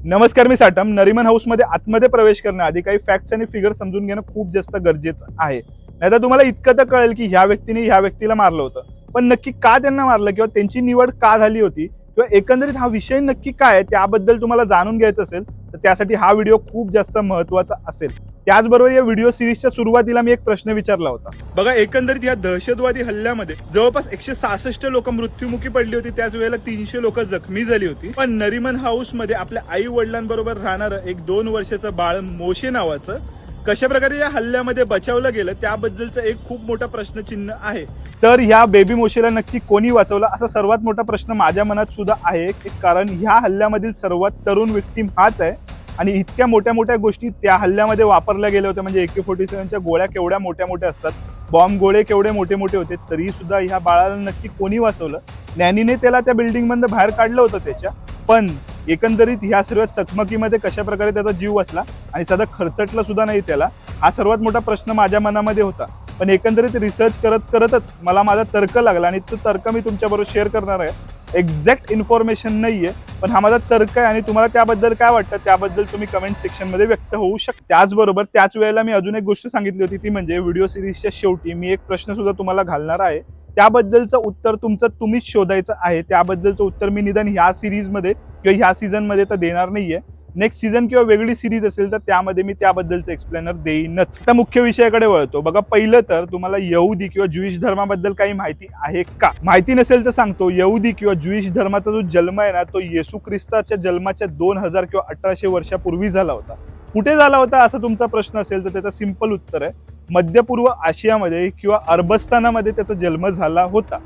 नमस्कार, मी साटम. नरिमन हाऊसमध्ये आतमध्ये प्रवेश करण्याआधी काही फॅक्ट्स आणि फिगर समजून घेणं खूप जास्त गरजेचं आहे. नाहीतर तुम्हाला इतकं तर कळेल की ह्या व्यक्तीने ह्या व्यक्तीला मारलं होतं, पण नक्की का त्यांना मारलं किंवा त्यांची निवड का झाली होती किंवा एकंदरीत हा विषय नक्की काय आहे त्याबद्दल तुम्हाला जाणून घ्यायचं असेल तर त्यासाठी हा व्हिडिओ खूप जास्त महत्त्वाचा असेल. त्याचबरोबर या व्हिडिओ सिरीजच्या सुरुवातीला मी एक प्रश्न विचारला होता. बघा, एकंदरीत या दहशतवादी हल्ल्यामध्ये जवळपास 166 लोक मृत्युमुखी पडली होती. त्याच वेळेला 300 लोक जखमी झाली होती. पण नरिमन हाऊस मध्ये आपल्या आई वडिलांबरोबर राहणारं एक 2 वर्षाचं बाळ मोशे नावाचं कशा प्रकारे या हल्ल्यामध्ये बचावलं गेलं त्याबद्दलचं एक खूप मोठा प्रश्नचिन्ह आहे. तर ह्या बेबी मोशेला नक्की कोणी वाचवलं असा सर्वात मोठा प्रश्न माझ्या मनात सुद्धा आहे. कारण ह्या हल्ल्यामधील सर्वात तरुण विक्टीम हाच आहे आणि इतक्या मोठ्या मोठ्या गोष्टी त्या हल्ल्यामध्ये वापरल्या गेल्या होत्या. म्हणजे AK-47च्या गोळ्या केवढ्या मोठ्या मोठ्या असतात, बॉम्ब गोळे केवढे मोठे मोठे होते, तरी सुद्धा ह्या बाळाला नक्की कोणी वाचवलं. नॅनीने त्याला त्या बिल्डिंग मधून बाहेर काढलं होतं त्याच्या, पण एकंदरीत ह्या सर्व चकमकीमध्ये कशा प्रकारे त्याचा जीव वाचला आणि सध्या खरचटलं सुद्धा नाही त्याला, हा सर्वात मोठा प्रश्न माझ्या मनामध्ये होता. पण एकंदरीत रिसर्च करतच मला माझा तर्क लागला आणि तो तर्क मी तुमच्याबरोबर शेअर करणार आहे. एक्झॅक्ट इन्फॉर्मेशन नाहीये, पण हा माझा तर्क आहे आणि तुम्हाला त्याबद्दल काय वाटतं त्याबद्दल तुम्ही कमेंट सेक्शन मध्ये व्यक्त होऊ शकता. त्याचबरोबर त्याच वेळेला मी अजून एक गोष्ट सांगितली होती, ती म्हणजे व्हिडिओ सिरीजच्या शेवटी मी एक प्रश्न सुद्धा तुम्हाला घालणार आहे. त्याबद्दलचं उत्तर तुमचं तुम्हीच शोधायचं आहे. त्याबद्दलचं उत्तर मी निदान ह्या सिरीजमध्ये किंवा ह्या सीझन मध्ये तर देणार नाहीये. नेक्स्ट सीझन किंवा वेगळी सिरीज असेल तर त्यामध्ये मी त्याबद्दलचं एक्सप्लेनर देईनच. आता मुख्य विषयाकडे वळतो. बघा, पहिलं तर तुम्हाला यहुदी किंवा ज्युईश धर्माबद्दल काही माहिती आहे का? माहिती नसेल तर सांगतो. यहुदी किंवा ज्युईश धर्माचा जो जन्म आहे ना, तो येशू ख्रिस्ताच्या जन्माच्या 2000 किंवा 1800 वर्षापूर्वी झाला होता. कुठे झाला होता असा तुमचा प्रश्न असेल तर त्याचं सिंपल उत्तर आहे, मध्यपूर्व आशियामध्ये किंवा अरबस्तानामध्ये त्याचा जन्म झाला होता.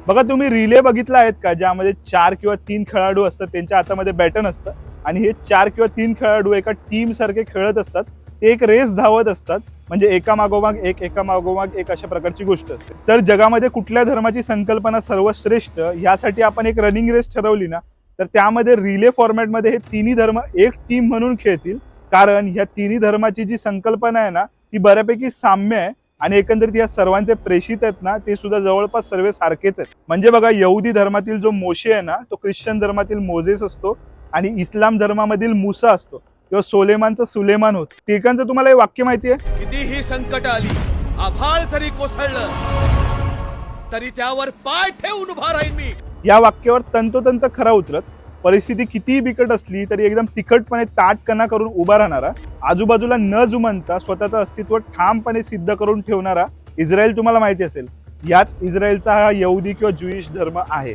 बघा, तुम्ही रिले बघितला आहेत का, ज्यामध्ये 4 किंवा 3 खेळाडू असतात, त्यांच्या हातामध्ये बॅटन असतं आणि हे 4 किंवा 3 खेळाडू एका टीम सारखे खेळत असतात. ते एक रेस धावत असतात, म्हणजे एका मागोमाग एक अशा प्रकारची गोष्ट असते. तर जगामध्ये कुठल्या धर्माची संकल्पना सर्वश्रेष्ठ यासाठी आपण एक रनिंग रेस ठरवली ना, तर त्यामध्ये रिले फॉर्मॅटमध्ये हे तिन्ही धर्म एक टीम म्हणून खेळतील. कारण ह्या तिन्ही धर्माची जी संकल्पना आहे ना, ती बऱ्यापैकी साम्य आहे आणि एकंदरीत या सर्वांचे प्रेषित आहेत ना, ते सुद्धा जवळपास सर्व सारखेच आहेत. म्हणजे बघा, यहुदी धर्मातील जो मोशे आहे ना, तो ख्रिश्चन धर्मातील मोझेस असतो आणि इस्लाम धर्मामधील मुसा असतो किंवा सोलेमानचा सुलेमान होत. टिकांचं तुम्हाला हे वाक्य माहिती आहे? कितीही संकट आली, आभाळ जरी कोसळलं तरी त्यावर पाय ठेवून उभा राहीन मी. या वाक्यावर तंतोतंत खरा उतरत, परिस्थिती कितीही बिकट असली तरी एकदम तिखटपणे ताटकणा करून उभा राहणारा, आजूबाजूला न जुमानता स्वतःचं अस्तित्व ठामपणे सिद्ध करून ठेवणारा इस्रायल तुम्हाला माहिती असेल. याच इस्रायलचा हा यहुदी किंवा ज्युईश धर्म आहे.